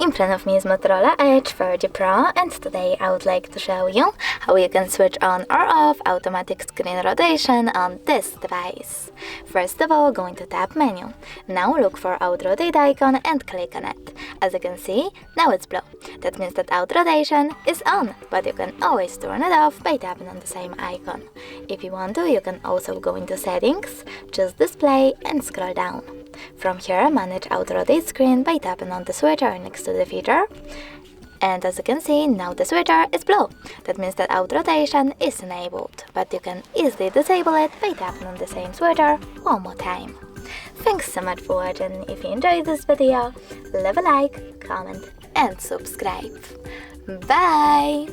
In front of me is Motorola Edge 30 Pro, and today I would like to show you how you can switch on or off automatic screen rotation on this device. First of all, go into Tab menu. Now look for Auto Rotate icon and click on it. As you can see, now it's blue. That means that auto rotation is on, but you can always turn it off by tapping on the same icon. If you want to, you can also go into Settings, choose Display and scroll down. From here, manage Auto Rotate screen by tapping on the switcher next to the feature. And as you can see, now the switcher is blue. That means that auto rotation is enabled, but you can easily disable it by tapping on the same switcher one more time. Thanks so much for watching. If you enjoyed this video, leave a like, comment and subscribe. Bye!